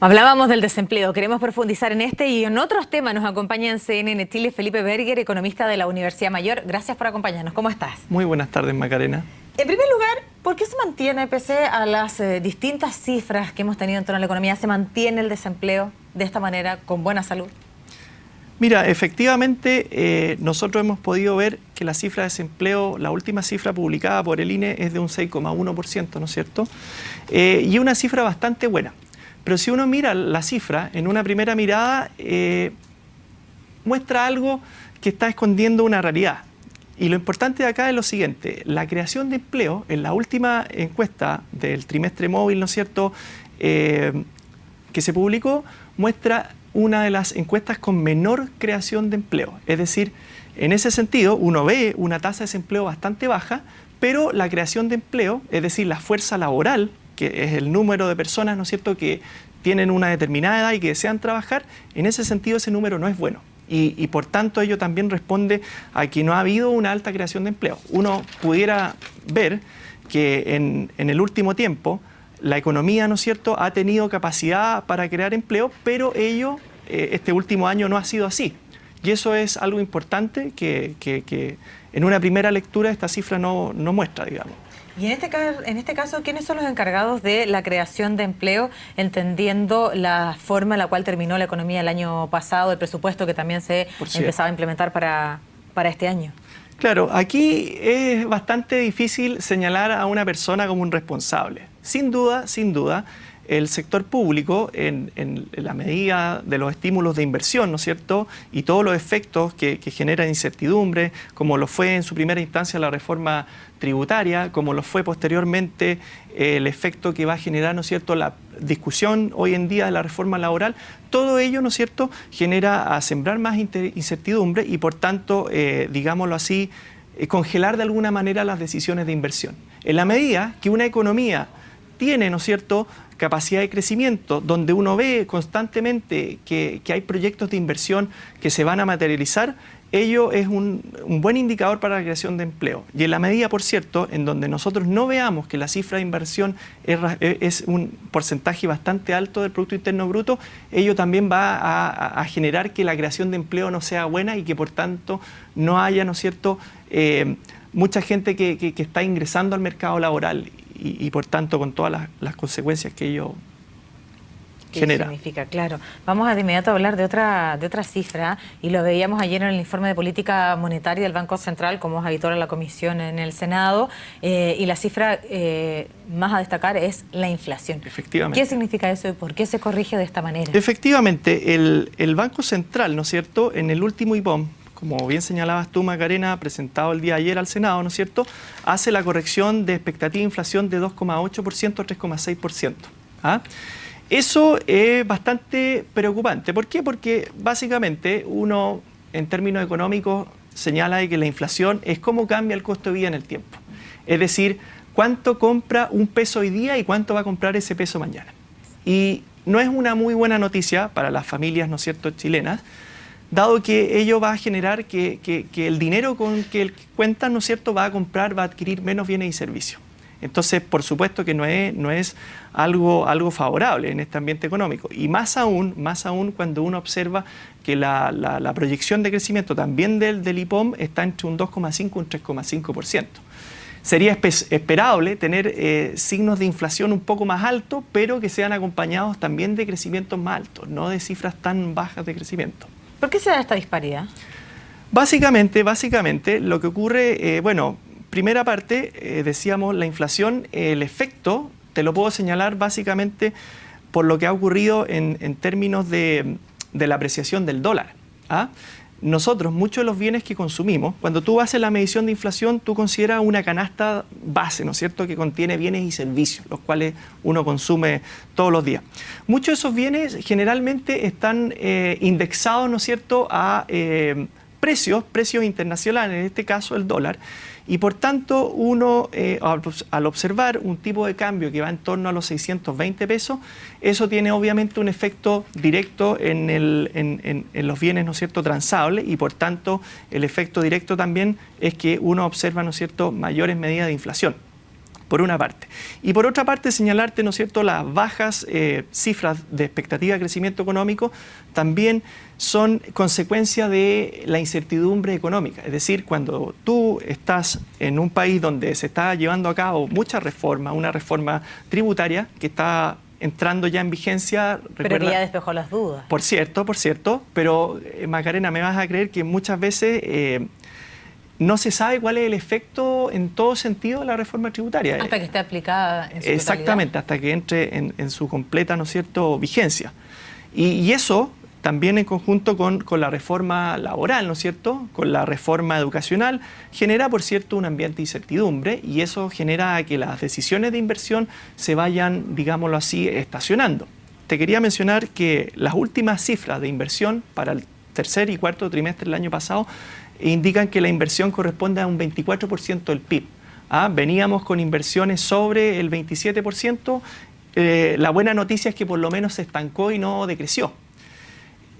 Hablábamos del desempleo, queremos profundizar en este y en otros temas. Nos acompaña en CNN Chile Felipe Berger, economista de la Universidad Mayor. Gracias por acompañarnos. ¿Cómo estás? Muy buenas tardes, Macarena. En primer lugar, ¿por qué se mantiene, pese a las distintas cifras que hemos tenido en torno a la economía, se mantiene el desempleo de esta manera, con buena salud? Mira, efectivamente, nosotros hemos podido ver que la cifra de desempleo, la última cifra publicada por el INE es de un 6,1%, ¿no es cierto? Y una cifra bastante buena. Pero si uno mira la cifra, en una primera mirada, muestra algo que está escondiendo una realidad. Y lo importante de acá es lo siguiente: la creación de empleo, en la última encuesta del trimestre móvil, ¿no es cierto?, que se publicó, muestra una de las encuestas con menor creación de empleo. Es decir, en ese sentido, uno ve una tasa de desempleo bastante baja, pero la creación de empleo, es decir, la fuerza laboral, que es el número de personas, ¿no es cierto?, que tienen una determinada edad y que desean trabajar, en ese sentido ese número no es bueno. Y por tanto ello también responde a que no ha habido una alta creación de empleo. Uno pudiera ver que en el último tiempo la economía, ¿no es cierto?, ha tenido capacidad para crear empleo, pero ello este último año no ha sido así. Y eso es algo importante que en una primera lectura esta cifra no muestra, digamos. Y en este caso, ¿quiénes son los encargados de la creación de empleo, entendiendo la forma en la cual terminó la economía el año pasado, el presupuesto que también se empezaba a implementar para este año? Claro, aquí es bastante difícil señalar a una persona como un responsable. Sin duda, el sector público, en la medida de los estímulos de inversión, ¿no es cierto?, y todos los efectos que generan incertidumbre, como lo fue en su primera instancia la reforma tributaria, como lo fue posteriormente el efecto que va a generar, ¿no es cierto?, la discusión hoy en día de la reforma laboral, todo ello, ¿no es cierto?, genera a sembrar más incertidumbre y, por tanto, digámoslo así, congelar de alguna manera las decisiones de inversión. En la medida que una economía tiene, ¿no es cierto?, capacidad de crecimiento, donde uno ve constantemente que hay proyectos de inversión que se van a materializar, ello es un buen indicador para la creación de empleo. Y en la medida, por cierto, en donde nosotros no veamos que la cifra de inversión es un porcentaje bastante alto del Producto Interno Bruto, ello también va a generar que la creación de empleo no sea buena y que, por tanto, no haya, ¿no es cierto?, mucha gente que está ingresando al mercado laboral y por tanto, con todas las consecuencias que ello genera. Significa, claro. Vamos de inmediato a hablar de otra cifra, y lo veíamos ayer en el informe de política monetaria del Banco Central, como es habitual en la comisión en el Senado, y la cifra más a destacar es la inflación. Efectivamente. ¿Qué significa eso y por qué se corrige de esta manera? Efectivamente, el Banco Central, ¿no es cierto?, en el último IPOM, como bien señalabas tú, Macarena, presentado el día de ayer al Senado, ¿no es cierto?, hace la corrección de expectativa de inflación de 2,8% a 3,6%. ¿Ah? Eso es bastante preocupante. ¿Por qué? Porque básicamente uno, en términos económicos, señala de que la inflación es cómo cambia el costo de vida en el tiempo. Es decir, cuánto compra un peso hoy día y cuánto va a comprar ese peso mañana. Y no es una muy buena noticia para las familias, ¿no es cierto?, chilenas, dado que ello va a generar que el dinero con que cuentan, ¿no es cierto?, va a adquirir menos bienes y servicios. Entonces, por supuesto que no es algo favorable en este ambiente económico. Y más aún cuando uno observa que la proyección de crecimiento también del IPOM está entre un 2,5 y un 3,5%. Sería esperable tener signos de inflación un poco más altos, pero que sean acompañados también de crecimientos más altos, no de cifras tan bajas de crecimiento. ¿Por qué se da esta disparidad? Básicamente lo que ocurre, primera parte, decíamos, la inflación, el efecto, te lo puedo señalar básicamente por lo que ha ocurrido en términos de la apreciación del dólar. ¿Ah? Nosotros, muchos de los bienes que consumimos, cuando tú haces la medición de inflación, tú consideras una canasta base, ¿no es cierto?, que contiene bienes y servicios, los cuales uno consume todos los días. Muchos de esos bienes generalmente están indexados, ¿no es cierto?, a precios internacionales, en este caso el dólar, y por tanto uno, al observar un tipo de cambio que va en torno a los 620 pesos, eso tiene obviamente un efecto directo en los bienes, ¿no es cierto?, transables, y por tanto el efecto directo también es que uno observa, ¿no es cierto?, mayores medidas de inflación. por una parte. Y por otra parte, señalarte, ¿no es cierto?, las bajas cifras de expectativa de crecimiento económico también son consecuencia de la incertidumbre económica. Es decir, cuando tú estás en un país donde se está llevando a cabo mucha reforma, una reforma tributaria que está entrando ya en vigencia. Pero que ya despejó las dudas. Por cierto, pero Macarena, me vas a creer que muchas veces no se sabe cuál es el efecto en todo sentido de la reforma tributaria. Hasta que esté aplicada en su Exactamente, totalidad. hasta que entre en su completa, ¿no es cierto?, vigencia. Y eso también en conjunto con la reforma laboral, ¿no es cierto?, con la reforma educacional, genera, por cierto, un ambiente de incertidumbre y eso genera que las decisiones de inversión se vayan, digámoslo así, estacionando. Te quería mencionar que las últimas cifras de inversión para el tercer y cuarto trimestre del año pasado indican que la inversión corresponde a un 24% del PIB. Veníamos con inversiones sobre el 27%. La buena noticia es que por lo menos se estancó y no decreció.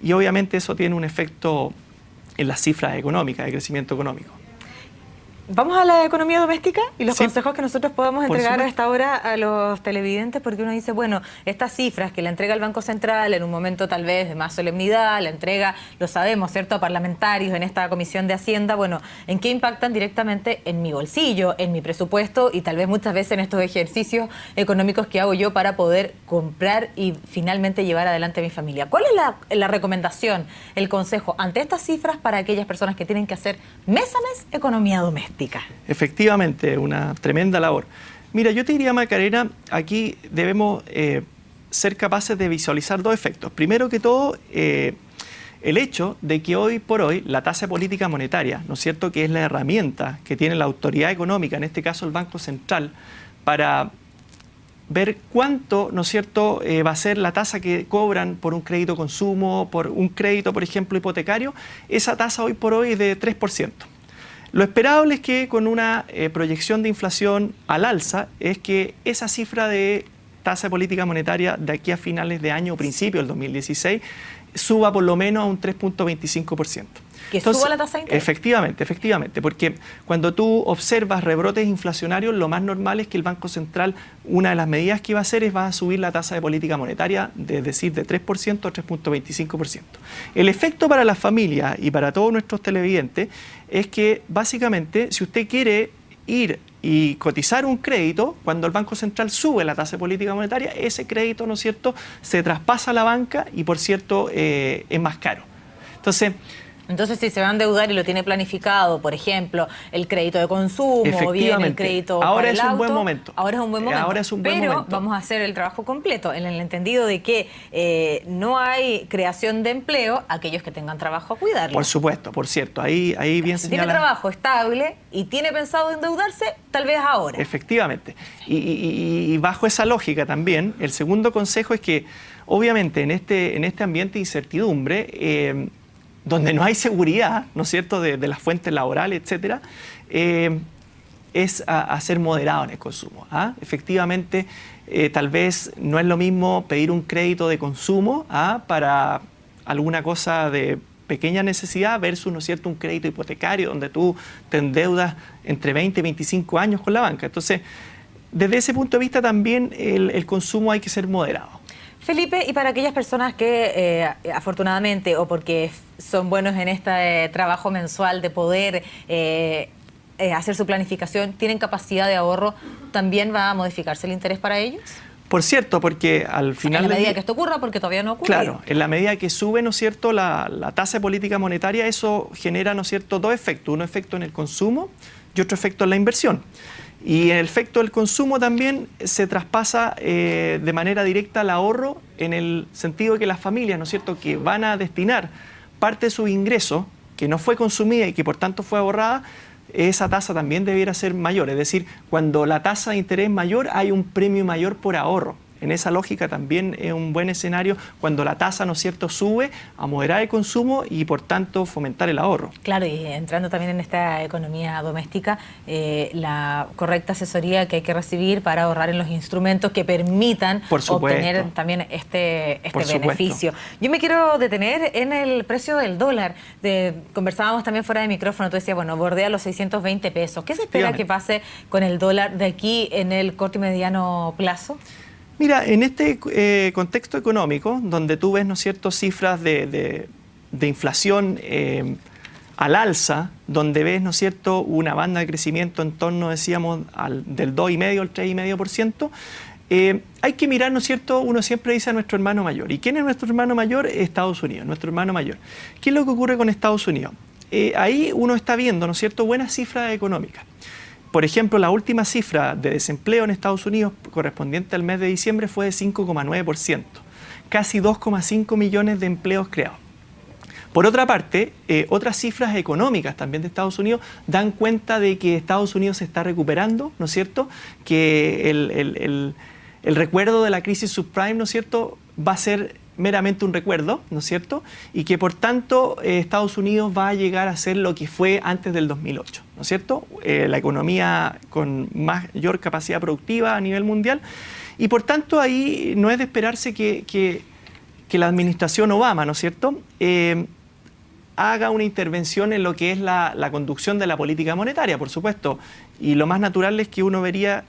Y obviamente eso tiene un efecto en las cifras económicas, de crecimiento económico. Vamos a la economía doméstica y los consejos que nosotros podemos entregar a esta hora a los televidentes, porque uno dice, bueno, estas cifras que le entrega el Banco Central en un momento tal vez de más solemnidad, la entrega, lo sabemos, ¿cierto?, a parlamentarios en esta Comisión de Hacienda, bueno, ¿en qué impactan directamente en mi bolsillo, en mi presupuesto y tal vez muchas veces en estos ejercicios económicos que hago yo para poder comprar y finalmente llevar adelante a mi familia? ¿Cuál es la recomendación, el consejo ante estas cifras para aquellas personas que tienen que hacer mes a mes economía doméstica? Efectivamente, una tremenda labor. Mira, yo te diría, Macarena, aquí debemos ser capaces de visualizar dos efectos. Primero que todo, el hecho de que hoy por hoy la tasa de política monetaria, ¿no es cierto?, que es la herramienta que tiene la autoridad económica, en este caso el Banco Central, para ver cuánto, ¿no es cierto?, va a ser la tasa que cobran por un crédito consumo, por un crédito, por ejemplo, hipotecario. Esa tasa hoy por hoy es de 3%. Lo esperable es que con una proyección de inflación al alza es que esa cifra de tasa de política monetaria de aquí a finales de año o principio del 2016 suba por lo menos a un 3.25%. Entonces, suba la tasa de interés. Efectivamente, porque cuando tú observas rebrotes inflacionarios, lo más normal es que el Banco Central, una de las medidas que va a hacer es va a subir la tasa de política monetaria, es decir, de 3% a 3.25%. El efecto para las familias y para todos nuestros televidentes es que básicamente si usted quiere ir y cotizar un crédito, cuando el Banco Central sube la tasa de política monetaria, ese crédito, ¿no es cierto?, se traspasa a la banca y, por cierto, es más caro. Entonces, si se va a endeudar y lo tiene planificado, por ejemplo, el crédito de consumo o bien el crédito para el auto, un buen momento. Ahora es un buen momento. Ahora es un buen momento. Pero vamos a hacer el trabajo completo, en el entendido de que no hay creación de empleo, aquellos que tengan trabajo a cuidarlo. Por supuesto, por cierto. Ahí bien si tiene trabajo estable y tiene pensado endeudarse, tal vez ahora. Efectivamente. Y bajo esa lógica también, el segundo consejo es que, obviamente, en este ambiente de incertidumbre, donde no hay seguridad, ¿no es cierto?, de las fuentes laborales, etcétera, es a ser moderado en el consumo. Efectivamente, tal vez no es lo mismo pedir un crédito de consumo para alguna cosa de pequeña necesidad versus, ¿no es cierto?, un crédito hipotecario donde tú te endeudas entre 20 y 25 años con la banca. Entonces, desde ese punto de vista también el consumo hay que ser moderado. Felipe, y para aquellas personas que afortunadamente o porque son buenos en este trabajo mensual de poder hacer su planificación, tienen capacidad de ahorro, ¿también va a modificarse el interés para ellos? Por cierto, porque al final... En la medida que esto ocurra, porque todavía no ocurre. Claro, en la medida que sube, ¿no es cierto?, la tasa de política monetaria, eso genera, ¿no es cierto?, dos efectos. Un efecto en el consumo y otro efecto en la inversión. Y el efecto del consumo también se traspasa de manera directa al ahorro, en el sentido de que las familias, ¿no es cierto?, que van a destinar parte de su ingreso, que no fue consumida y que por tanto fue ahorrada, esa tasa también debiera ser mayor. Es decir, cuando la tasa de interés es mayor, hay un premio mayor por ahorro. En esa lógica también es un buen escenario cuando la tasa, ¿no es cierto?, sube, a moderar el consumo y por tanto fomentar el ahorro. Claro, y entrando también en esta economía doméstica, la correcta asesoría que hay que recibir para ahorrar en los instrumentos que permitan obtener también este beneficio. Yo me quiero detener en el precio del dólar. Conversábamos también fuera de micrófono, tú decías, bueno, bordea los 620 pesos. ¿Qué se espera que pase con el dólar de aquí en el corto y mediano plazo? Mira, en este contexto económico, donde tú ves, ¿no es cierto?, cifras de inflación al alza, donde ves, ¿no es cierto?, una banda de crecimiento en torno, decíamos, del 2,5% al 3,5%, hay que mirar, ¿no es cierto?, uno siempre dice a nuestro hermano mayor. ¿Y quién es nuestro hermano mayor? Estados Unidos, nuestro hermano mayor. ¿Qué es lo que ocurre con Estados Unidos? Ahí uno está viendo, ¿no es cierto?, buenas cifras económicas. Por ejemplo, la última cifra de desempleo en Estados Unidos correspondiente al mes de diciembre fue de 5,9%, casi 2,5 millones de empleos creados. Por otra parte, otras cifras económicas también de Estados Unidos dan cuenta de que Estados Unidos se está recuperando, ¿no es cierto?, que el recuerdo de la crisis subprime, ¿no es cierto?, va a ser meramente un recuerdo, ¿no es cierto?, y que por tanto Estados Unidos va a llegar a ser lo que fue antes del 2008, ¿no es cierto?, la economía con mayor capacidad productiva a nivel mundial, y por tanto ahí no es de esperarse que la administración Obama, ¿no es cierto?, haga una intervención en lo que es la conducción de la política monetaria, por supuesto, y lo más natural es que uno vería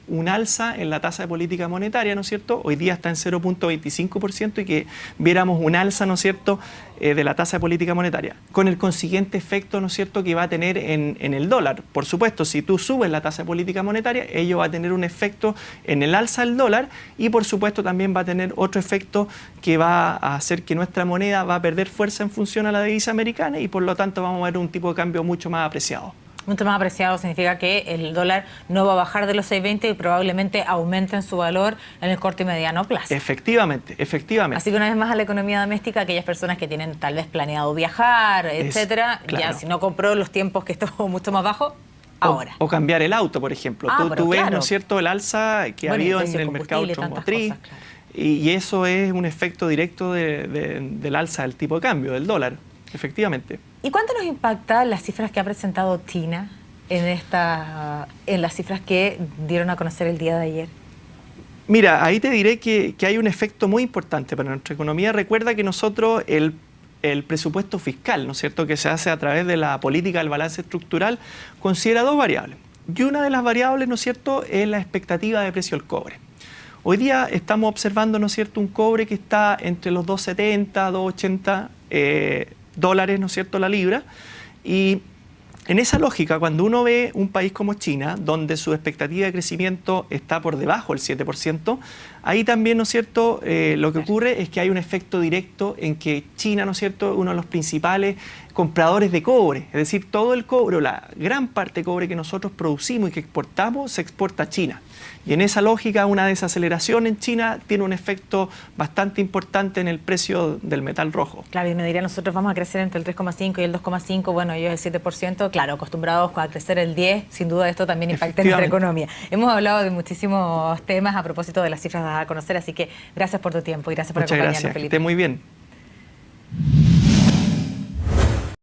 un alza en la tasa de política monetaria, ¿no es cierto? Hoy día está en 0,25% y que viéramos un alza, ¿no es cierto?, de la tasa de política monetaria, con el consiguiente efecto, ¿no es cierto?, que va a tener en el dólar. Por supuesto, si tú subes la tasa de política monetaria, ello va a tener un efecto en el alza del dólar y por supuesto también va a tener otro efecto que va a hacer que nuestra moneda va a perder fuerza en función a la divisa americana y por lo tanto vamos a ver un tipo de cambio mucho más apreciado. Mucho más apreciado significa que el dólar no va a bajar de los 6,20 y probablemente aumente en su valor en el corto y mediano plazo. Efectivamente, efectivamente. Así que una vez más a la economía doméstica, aquellas personas que tienen tal vez planeado viajar, etcétera, claro, ya si no compró los tiempos que estuvo mucho más bajo, ahora. O cambiar el auto, por ejemplo. Tú ves, ¿no es cierto?, el alza que ha habido en el mercado automotriz. Claro. Y eso es un efecto directo del alza del tipo de cambio, del dólar, efectivamente. ¿Y cuánto nos impacta las cifras que ha presentado China en las cifras que dieron a conocer el día de ayer? Mira, ahí te diré que hay un efecto muy importante para nuestra economía. Recuerda que nosotros el presupuesto fiscal, ¿no es cierto?, que se hace a través de la política del balance estructural, considera dos variables. Y una de las variables, ¿no es cierto?, es la expectativa de precio del cobre. Hoy día estamos observando, ¿no es cierto?, un cobre que está entre los 2,70, 2,80 dólares, ¿no es cierto?, la libra. Y en esa lógica, cuando uno ve un país como China, donde su expectativa de crecimiento está por debajo del 7%, ahí también, ¿no es cierto?, lo que ocurre es que hay un efecto directo en que China, ¿no es cierto?, es uno de los principales compradores de cobre. Es decir, todo el cobre, la gran parte de cobre que nosotros producimos y que exportamos, se exporta a China. Y en esa lógica, una desaceleración en China tiene un efecto bastante importante en el precio del metal rojo. Claro, y me diría, nosotros vamos a crecer entre el 3,5 y el 2,5, bueno, ellos el 7%, claro, acostumbrados a crecer el 10%, sin duda esto también impacta en nuestra economía. Hemos hablado de muchísimos temas a propósito de las cifras a conocer, así que gracias por tu tiempo y gracias por acompañarnos, Felipe. Muchas gracias, que esté muy bien.